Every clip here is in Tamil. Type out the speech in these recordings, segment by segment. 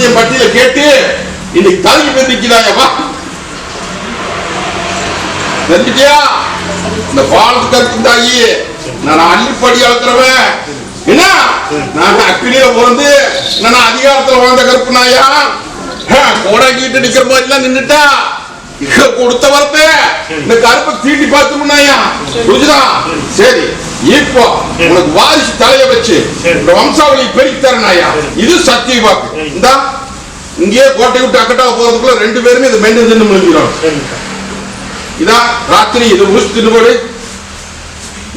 என் பட்டியல கேட்டு இன்னைக்கு தலைக்கு பெருக்கிறாயப்பா. தெரிஞ்சிட்டியா? இந்த பாலத்துக்கு இருக்குதாயி நான் அள்ளிப்படி அளக்குறவன். என்ன நான் அக்கினியில பிறந்து நான் அதிகாரத்துல வாழ்ந்த கருப்பு நாயா கோடை கீட்டு நிக்கிற மாதிரி எல்லாம் நின்றுட்டா கொடுத்த வரத்த இந்த கருப்பை தீட்டி பார்த்துமுன்னாயா. புரிஞ்சுதா? சரி, இப்போ உனக்கு வாரிசு தலைய வச்சு இந்த வம்சாவளி பெருக்கி தரனாயா. இது சத்திய வாக்கு. இந்த இங்கேயே கோட்டை விட்டு அக்கட்டாக போறதுக்குள்ள 2 பேருமே இது மென்னு தின்னு முடிஞ்சிடும். இதா ராத்திரி இது உரிச்சு தின்னு போடு,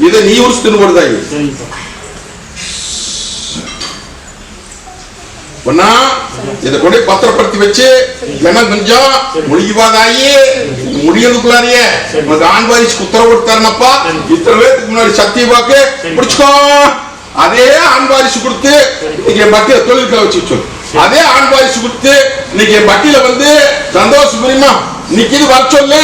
இதை நீ உரிச்சு தின்னு போடுதாயி. இதை கொண்டு பத்திரப்படுத்தி வச்சு என்ன கொஞ்சம் முடிவாதாயி முடியதுக்குள்ளாரியே உனக்கு ஆண் வாரிசு உத்தரவு கொடுத்தாருனப்பா. இத்தனை பேருக்கு முன்னாடி சத்திய வாக்கு பிடிச்சுக்கோ. அதே ஆண் வாரிசு கொடுத்து இன்னைக்கு என் பட்டியல தொழிலுக்கு வச்சு சொல்லு. அதே ஆண் வாரிசு கொடுத்து இன்னைக்கு என் பட்டியல வந்து சந்தோஷம் புரியுமா இன்னைக்கு இது வர சொல்லு.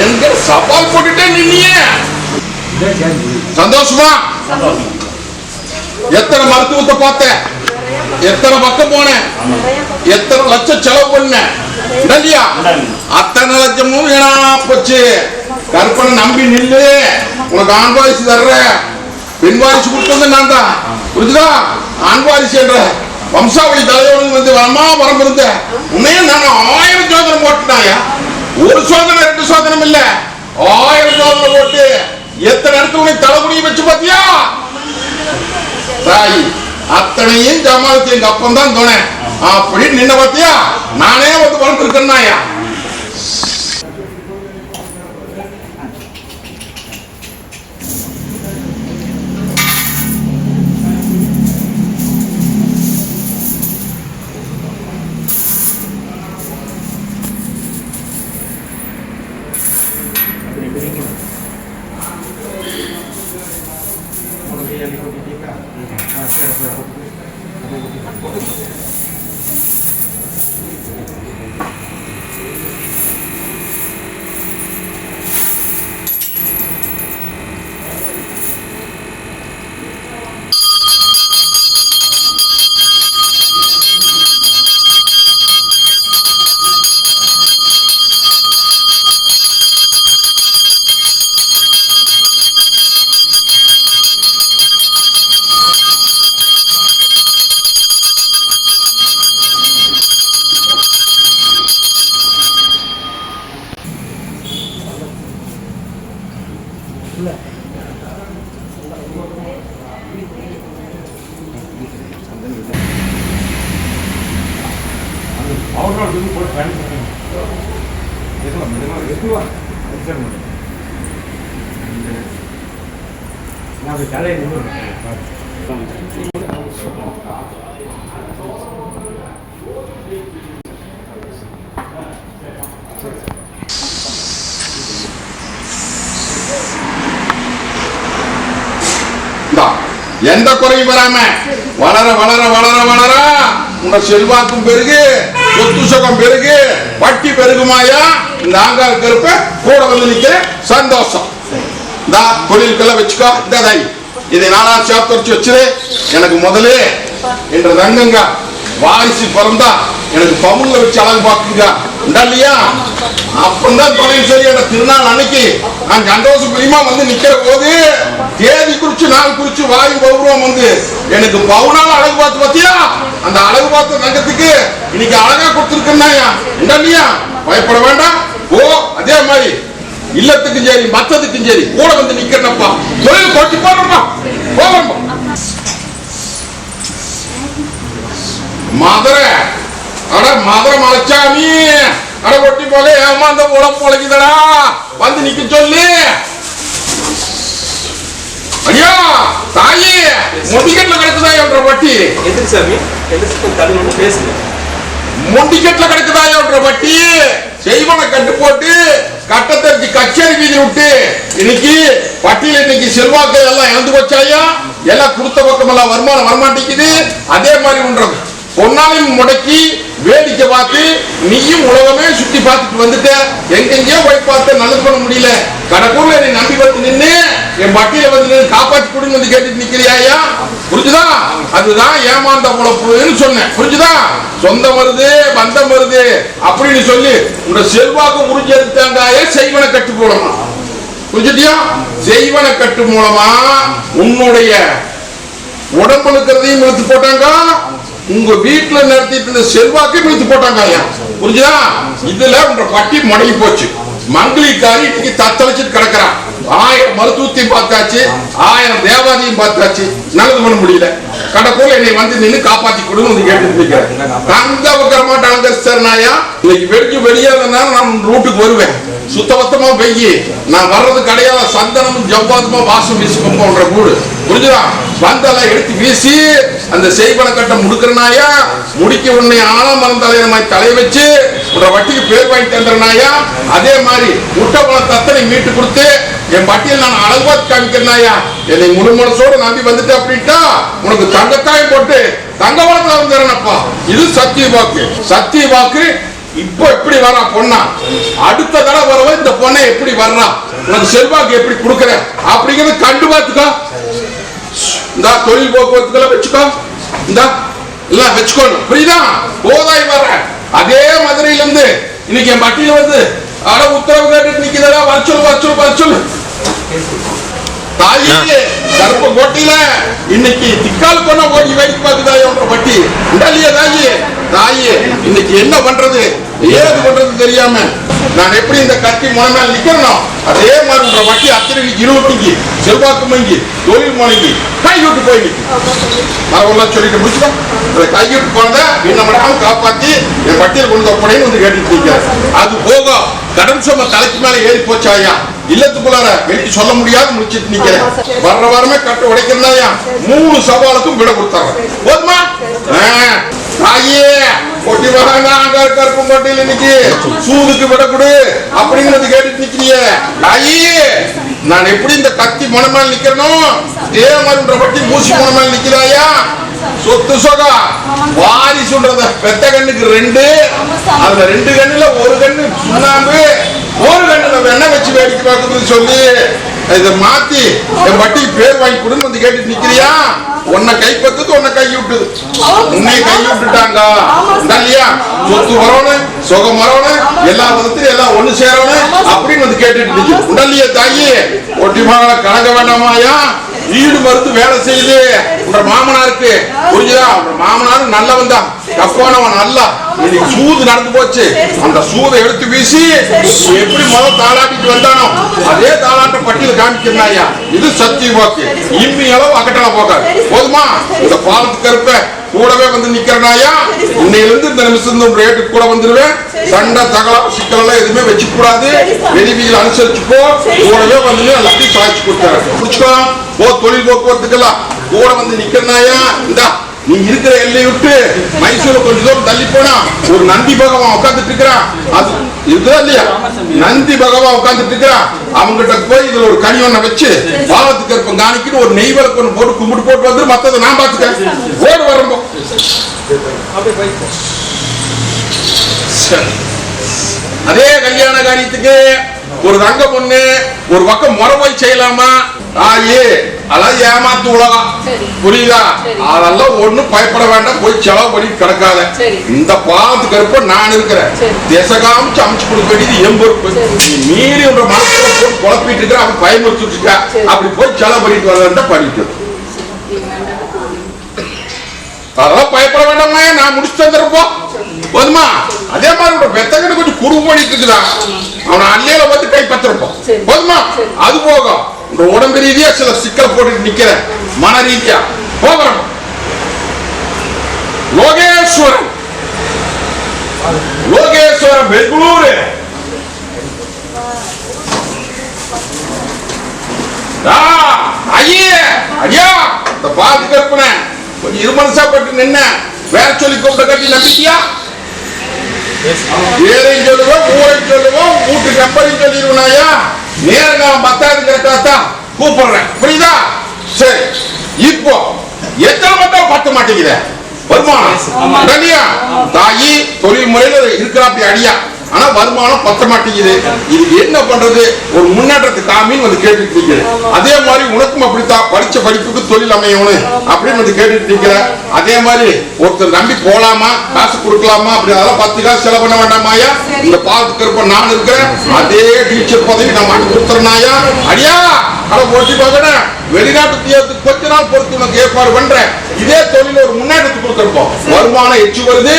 எங்க சவால் போட்டுட்டே நின்னீங்க. சந்தோஷமா? எத்தனை மருத்துவத்தை பார்த்த, எத்தனை பக்கம் போன, எத்தனை லட்சம் செலவு பண்ண இல்லையா? அத்தனை லட்சமும் வீணா போச்சு. கற்பனை நம்பி நில்லு. உனக்கு ஆண் வாரிசு தர்ற, பெண் வாரிசு கொடுத்தது நான் தான். புரிஞ்சுதா? ஆண் வாரிசு என்ற வம்சாவளி தலைவனுக்கு வந்து வரமா வரம் இருந்த உன்னையே நான் 1000 சோதனை போட்டுனாயா. ஒரு சோதனை 2 சோதனை இல்ல, 1000 சோதனை போட்டு எத்தனை இடத்துல உனக்கு தலைகுடியை வச்சு பாத்தியா? தாய் அத்தனையும் ஜமாலத்து எங்க அப்பன் தான் தோணை அப்படின்னு நின்ன பாத்தியா? நானே வந்து வளர்ந்துருக்கேன்னாயா. எந்த குறையும் வராம வளர வளர வளர வளர உங்க செல்வாக்கும் பெருகு, சொத்து சுகம் பெருகு, வட்டி பெருகுமாயா. இந்த ஆங்கார கருப்ப கூட வந்து நிக்கிற சந்தோஷம். இந்த தொழிலுக்கெல்லாம் வச்சுக்கோ. இந்த இதை 4ஆம் சாப்டர் வச்சிரு. எனக்கு முதலே என்ற ரங்கங்க வாரிசு பிறந்தா எனக்கு பவுன்ல வச்சு அழகு பார்க்குங்க இல்லையா? அப்பந்தான் தொழில் சரி. என்ற திருநாள் அன்னைக்கு நான் சந்தோஷம் பிரியமா வந்து நிக்கிற போது தேதி குறிச்சு நாள் குறிச்சு வாயு பௌர்வம் வந்து எனக்கு பவுனால அழகு பார்த்து பார்த்தியா? அந்த அழகு பார்த்த ரங்கத்துக்கு இன்னைக்கு அழகா கொடுத்துருக்கேன்னாயா இல்லையா? பயப்பட வேண்டாம். ஓ அதே மாதிரி இல்லத்துக்கும் சரி மத்ததுக்கும் சரி கூட வந்து நிக்கிறப்பா. தொழில் கொட்டி போறப்பா போறப்பா. மதுரை அட மதுரை மலைச்சாமி அட கொட்டி போக ஏமாந்த உழப்பு உழைக்குதடா வந்து நிக்க சொல்லு. ஐயா தாயி மொண்டிக்கட்டுல கிடக்குதாயோன்ற வட்டி எதுக்கு சாமி? பேசுங்க. மொண்டிக்கட்டுல கிடக்குதாயோன்ற வட்டி செய்வனை கட்டு போட்டு கட்டத்தை கச்சேரி வீதி விட்டு இன்னைக்கு பட்டியல இன்னைக்கு செல்வாக்கு எல்லாம் இழந்து போச்சாயா. எல்லாம் கொடுத்த பக்கம் எல்லாம் வருமானம் வரமாட்டேங்குது. அதே மாதிரி ஒன்றது பொன்னாலையும் முடக்கி வேடிக்கை பார்த்து நீயும் உலகமே சுத்தி பார்த்துட்டு வந்துட்ட. எங்கெங்கயோ போய் பார்த்து நல்லது பண்ண முடியல. கடற்கூர்ல என்னை நம்பி வந்து நின்று என் பட்டியல வந்து நின்று காப்பாற்றி கொடுங்க வந்து கேட்டுட்டு நிக்கிறியா? புரிஞ்சுதா? அதுதான் ஏமாந்த பொழப்புன்னு சொன்னேன். புரிஞ்சுதா? சொந்தம் வருது பந்தம் வருது அப்படின்னு சொல்லி உங்க செல்வாக்கு உறிஞ்சி எடுத்தாங்க. செய்வன கட்டு மூலமா புரிஞ்சுட்டியா? செய்வன கட்டு மூலமா உன்னுடைய உடம்பு இருக்கிறதையும் இழுத்து போட்டாங்க. உங்க வீட்டுல நடத்திட்டு இருந்த செல்வாக்கையும் இழுத்து போட்டாங்க. புரிஞ்சுதா? இதுல உங்க பட்டி முடங்கி போச்சு. மங்களிக்காரி இன்னைக்கு தத்தளிச்சுட்டு கிடக்குறான். 1000 மருத்துவத்தையும் பார்த்தாச்சு, 1000 தேவாதையும் பார்த்தாச்சு, நல்லது பண்ண முடியல. கடற்கூர்ல என்னை வந்து நின்று காப்பாத்தி கொடுங்க கேட்டு தங்க வைக்கிற மாட்டாங்க சார். நாயா இன்னைக்கு வெடிச்சு வெளியாதனால நான் ரூட்டுக்கு வருவேன். சுத்தபத்தமா பெய்யி நான் வர்றது கிடையாது. சந்தனமும் ஜவ்வாதுமா வாசம் வீசி போன்ற கூடு. புரிஞ்சுதா? வந்தெல்லாம் எடுத்து வீசி அந்த செய்வன கட்ட முடுக்கிறனாயா முடிக்க உன்னை ஆழமரம் தலைவரமாய் தலை வச்சு உன்ற வட்டிக்கு பேர் வாங்கி தந்துறனாயா. அதே மாதிரி முட்டை பழம் தத்தனை மீட்டு கொடுத்து என் பட்டியல் நான் அழகுபாத்து காமிக்கிறனாயா. என்னை முழு மனசோடு நம்பி வந்துட்டு அப்படின்ட்டா உனக்கு தங்கக்காயம் போட்டு தங்க வளத்துல வந்துறேனப்பா. இது சத்திய வாக்கு. சத்திய வாக்கு. இப்போ எப்படி வரா பொண்ணா? அடுத்த தடவை வரவ இந்த பொண்ணை எப்படி வர்றா, உனக்கு செல்வாக்கு எப்படி கொடுக்குற அப்படிங்கறது கண்டு பார்த்துக்கோ. இந்த தொழில் போக்குவரத்துக்கெல்லாம் வச்சுக்கோ. இந்த எல்லாம் வச்சுக்கோணும். புரியுதா? போதாய் வர்ற அதே மதுரையில இருந்து இன்னைக்கு என் பட்டியல வந்து அட உத்தரவு கேட்டு நிக்கிறதா வரச்சொல்லு தாயே கருப்ப கோட்டையில இன்னைக்கு திக்கால் பண்ண ஓடி வேடிக்கை பார்க்குதாயே உன்ற பட்டி உண்டல்லையே தாயே. தாயே இன்னைக்கு என்ன பண்றது ஏது பண்றது தெரியாம நான் எப்படி இந்த கத்தி முனைமையில் நிக்கிறோம் அதே மாதிரி உன்ற பட்டி அத்தனை இருபத்திக்கு செல்வாக்கு மங்கி தொழில் முனைங்கி கைவிட்டு போய் மரவெல்லாம் சொல்லிட்டு முடிச்சுக்கோ. அதை கைவிட்டு போனதை என்ன பண்ணாலும் காப்பாத்தி என் பட்டியல் கொண்டு ஒப்படைன்னு வந்து கேட்டுட்டு இருக்கேன். அது போக கடன் சும தலைக்கு மேல ஏறி போச்சாயா. இல்லத்துக்குள்ளார வெளியே சொல்ல முடியாது முடிச்சிட்டு நிக்கிறேன். வர்ற வாரமே கட்டு உடைக்கிறதாயா 3 சவாலுக்கும் விட கொடுத்தாங்க. போதுமா? தாயே கொட்டி வராங்க கருப்பு கோட்டையில் இன்னைக்கு சூதுக்கு விட கொடு அப்படிங்கிறது கேட்டுட்டு நிக்கிறிய. தாயே நான் எப்படி இந்த கத்தி முனைமேல் நிக்கிறனோ அதே மாதிரி பட்டி மூசி முனைமேல் நிக்கிறாயா. சொத்து சொகா வாரி சொல்றத பெத்த கண்ணுக்கு 2, அதுல 2 கண்ணுல ஒரு கண்ணு சுண்ணாம்பு, ஒரு கண்ணு நம்ம என்ன வச்சு வேடிக்கை பார்க்கணும்னு சொல்லி இதை மாத்தி என் பட்டி பேர் வாங்கி கொடுன்னு வந்து கேட்டுட்டு நிக்கிறியா. உன்னை கைப்பத்துக்கு உன்னை கை விட்டுது. உன்னை கை விட்டுட்டாங்க இல்லையா. சொத்து வரணும் சுகம் வரணும் எல்லா விதத்திலும் எல்லாம் ஒண்ணு சேரணும் அப்படின்னு வந்து கேட்டுட்டு நிக்கு உடல்லையே. தாயே ஒட்டி மகளை கலங்க வேண்டாமாயா. வீடு மறுத்து வேலை செய்யுது உங்க மாமனாருக்கு. புரிஞ்சுதா? உங்க மாமனாரு நல்லவன் தான், தப்பானவன் அல்ல. இன்னைக்கு சூது நடந்து போச்சு. அந்த சூதை எடுத்து வீசி எப்படி முதல் தாளாட்டிட்டு வந்தானோ அதே தாளாட்ட பட்டியல காமிக்கிறாயா. இது சத்திய வாக்கு. இம்மி அளவு அகட்டலாம் போகாது. போதுமா? இந்த பாலத்துக்கு இருப்ப கூடவே வந்து நிக்கிறனாயா. இன்னையிலிருந்து இந்த நிமிஷம் ரேட்டுக்கு கூட வந்துருவேன். சண்டை தகவல் சிக்கல் எதுவுமே வச்சு கூடாது. வெளிவிகள் அனுசரிச்சுக்கோ. கூடவே வந்து எல்லாத்தையும் சாய்ச்சி கொடுத்தாரு. புடிச்சுக்கோ. தொழில் போக்குவரத்துக்கெல்லாம் கூட வந்து நிக்கிறனாயா. இந்த நீ இருக்கிற எல்லையை விட்டு மைசூர் கொஞ்சம் தூரம் தள்ளி போனா ஒரு நந்தி பகவான் உட்காந்துட்டு இருக்கிறான். அது இதுதான் இல்லையா? நந்தி பகவான் உட்காந்துட்டு இருக்கிறான். அவங்ககிட்ட போய் இதுல ஒரு கனி ஒண்ண வச்சு பாவத்துக்கு இருப்ப காணிக்கிட்டு ஒரு நெய் விளக்கு ஒண்ணு போட்டு கும்பிட்டு போட்டு வந்து மத்ததை நான் பாத்துக்கிறேன். ஓடு வரம்போ அதே கல்யாண காரியத்துக்கு ஒரு தங்க பொண்ணு ஒரு பக்கம் முறவை செய்யலாமா. தாயே அதான் ஏமாத்து உலகம். புரியுதா? அதெல்லாம் ஒண்ணும் பயப்பட வேண்டாம். போய் செலவு பண்ணிட்டு கிடக்காத. இந்த பாவத்துக்கு இருப்ப நான் இருக்கிறேன். திசை காமிச்சு அமைச்சு கொடுக்க வேண்டியது என் பொறுப்பு. நீ மீறி உன்ற மனசுல போட்டு குழப்பிட்டு இருக்கிற அவன் பயமுறுத்திட்டு இருக்க. அப்படி போய் செலவு பண்ணிட்டு வரல பண்ணிட்டு அதெல்லாம் பயப்பட வேண்டாமா. நான் முடிச்சு தந்துருப்போம். போதுமா? அதே மாதிரி பெத்தகன்னு கொஞ்சம் குறும்பு பண்ணிட்டு இருக்குதான். அவனை அள்ளியில வந்து கைப்பற்றிருப்போம். போதுமா? அது போகும். உடம்பு ரீதியா சில சிக்கல் போட்டு நிக்கிற மன ரீதியா போகிறோம். லோகேஸ்வரன் பெங்களூரு ஐயா இந்த பாதி கற்பனை கொஞ்சம் இருமனசாப்பட்டு நின்ன வேற சொல்லி கூப்பிட்ட கட்டி நம்பிட்டியா. ஏழையும் சொல்லுவோம் ஊரையும் சொல்லுவோம் வீட்டு நம்பரையும் சொல்லிடுவனாயா. நேரங்காலம் பத்தாதுங்கிறதான் கூப்பிடுறேன். புரியுதா? சரி இப்போ எத்தனை மட்டும் பத்த மாட்டேங்குத வருமானம் இல்லையா? தாயி தொழில் முறையில இருக்கிறாப்படி அடியா, ஆனா வருமானம் பத்த மாட்டேங்குது. இது என்ன பண்றது? ஒரு முன்னேற்றத்துக்கு காமின்னு வந்து கேட்டுட்டு இருக்கிறேன். அதே மாதிரி உனக்கும் அப்படித்தான், படிச்ச படிப்புக்கு தொழில் அமையணும் அப்படின்னு வந்து கேட்டுட்டு இருக்கிற. அதே மாதிரி ஒருத்தர் நம்பி போலாமா, காசு கொடுக்கலாமா அப்படி அதெல்லாம் 10 காசு செலவு பண்ண வேண்டாமாயா? இந்த பாலத்துக்கு இருப்ப நான் இருக்கிறேன், அதே டீச்சர் பதவி நான் மாட்டி கொடுத்துறனாயா? அடியா அதை போட்டி பார்க்கணும். வெளிநாட்டு தீயத்துக்கு கொஞ்ச நாள் பொறுத்து உனக்கு ஏற்பாடு பண்றேன். இதே தொழில ஒரு முன்னேற்றத்துக்கு கொடுத்துருப்போம். வருமானம் எச்சு வருது.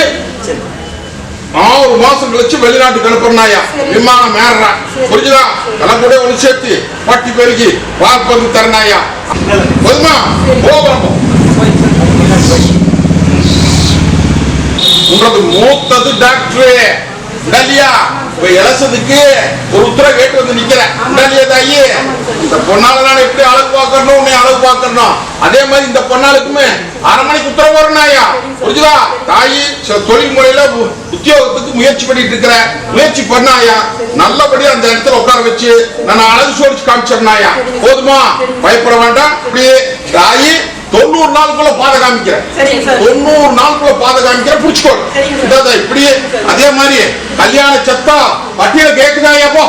6 மாசம் கழிச்சு வெளிநாட்டுக்கு அனுப்புறாயா? விமானம் மேறா புரிஞ்சுதா? எல்லாம் கூட ஒண்ணு சேர்த்து பட்டி பெருகி பார்ப்பது தரணாயா? போதுமா? போகிறோம். உங்களுக்கு மூத்தது டாக்டர் இல்லையா? இலசதுக்கு ஒரு உத்தரவு கேட்டு வந்து நிக்கிறேன் இல்லையா தாயி? இந்த பொண்ணால நான் எப்படி அழகு பார்க்கணும், உன்னை அழகு பார்க்கணும். அதே மாதிரி இந்த பொண்ணாளுக்குமே 1/2 மணிக்கு உத்தரவு வரணும்யா. புரிஞ்சுதா? தாயி தொழில் முறையில உத்தியோகத்துக்கு முயற்சி பண்ணிட்டு இருக்கிற. முயற்சி பண்ணாயா நல்லபடியா அந்த இடத்துல உட்கார வச்சு நான் அழகு சோடிச்சு காமிச்சிருந்தாயா? போதுமா? பயப்பட வேண்டாம். அப்படியே தாயி 90 நாளுக்குள்ள பாதை காமிக்கிறேன். 90 நாளுக்குள்ள பாதை காமிக்கிறேன். புடிச்சுக்கோ. இப்படியே அதே மாதிரி கல்யாண சத்தா பட்டியல கேக்குதாயா? போ.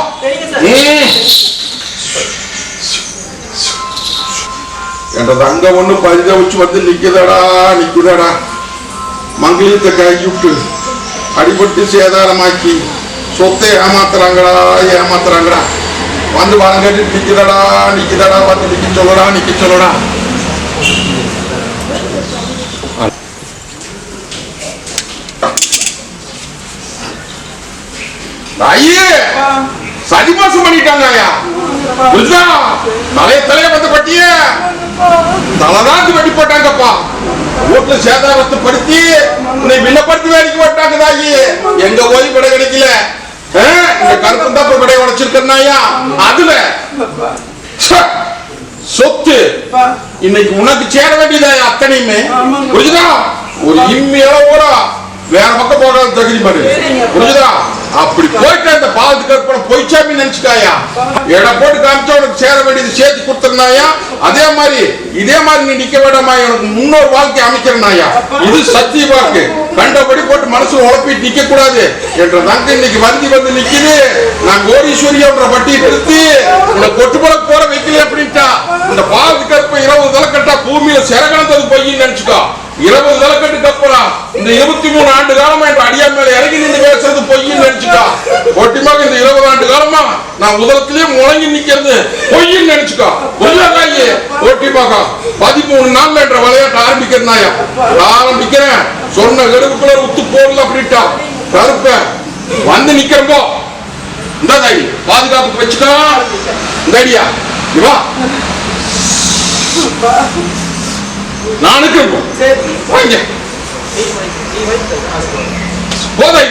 என்றது அங்க ஒண்ணு பரிதவிச்சு வந்து நிக்குதடா. மங்களத்தை கைவிட்டு அடிபட்டு சேதாரமாக்கி சொத்தை ஏமாத்துறாங்கடா. வந்து வழங்கட்டு நிக்குதடா. வந்து நிக்க சொல்லடா. ஐயே சதிமோசம் பண்ணிட்டாங்க. தலைய வந்து பட்டிய தலைதாந்து வெட்டி போட்டாங்கப்பா. வீட்டுல சேதாரத்தை படுத்தி உன்னை விண்ணப்படுத்தி வேடிக்கை போட்டாங்க. தாயி எங்க போய் விடை கிடைக்கல. இந்த கருப்பு தான் விடை உடைச்சிருக்கா. அதுல சொத்து இன்னைக்கு உனக்கு சேர வேண்டியதாயா? அத்தனையுமே புரிஞ்சுதா? ஒரு இம்மியோட வேற பக்கம் போடுறது தகுதி பாரு. புரிஞ்சுதா? அப்படி போயிட்டு அந்த பாலத்து கற்பனை பொய்ச்சாமி நினைச்சுட்டாயா? எடை போட்டு காமிச்சா உனக்கு சேர வேண்டியது சேர்த்து கொடுத்துருந்தாயா? அதே மாதிரி நீ நிக்க வேண்டாமா? உனக்கு முன்னோர் வாழ்க்கை அமைக்கிறனாயா? இது சத்திய வாக்கு. கண்டபடி போட்டு மனசு உழப்பிட்டு நிக்க கூடாது என்ற தங்க இன்னைக்கு வந்து நிக்குது. நான் கோடீஸ்வரியோட பட்டி எடுத்து இந்த கொட்டுப்பட போற வைக்கல அப்படின்ட்டா. இந்த பாலத்து கற்ப 20 தலைக்கட்டா பூமியில சிறகணந்தது பொய்ன்னு நினைச்சுக்கோ. 20 தலைக்கட்டுக்கு அப்புறம் இந்த 23 ஆண்டு காலமா என்ற அடியா மேல இறங்கி நின்று பேசுறது பொய்ன்னு நினைச்சுக்கா. ஒட்டிமாக இந்த 20 ஆண்டு காலமா நான் உதரத்திலேயே முழங்கி நிக்கிறது பொய்ன்னு நினைச்சுக்கா. ஒல்லாக்காயே ஒட்டிமாக 13 நாள்ல என்ற விளையாட்டு ஆரம்பிக்கிறேன். சொன்ன கெடுப்புக்குள்ள உத்து போடல அப்படின்ட்டா. கருப்ப வந்து நிக்கிறப்போ இந்த தாயி பாதுகாப்புக்கு வச்சுக்கோ. இந்த ஐடியா இவா நானுக்கு வாங்க போதை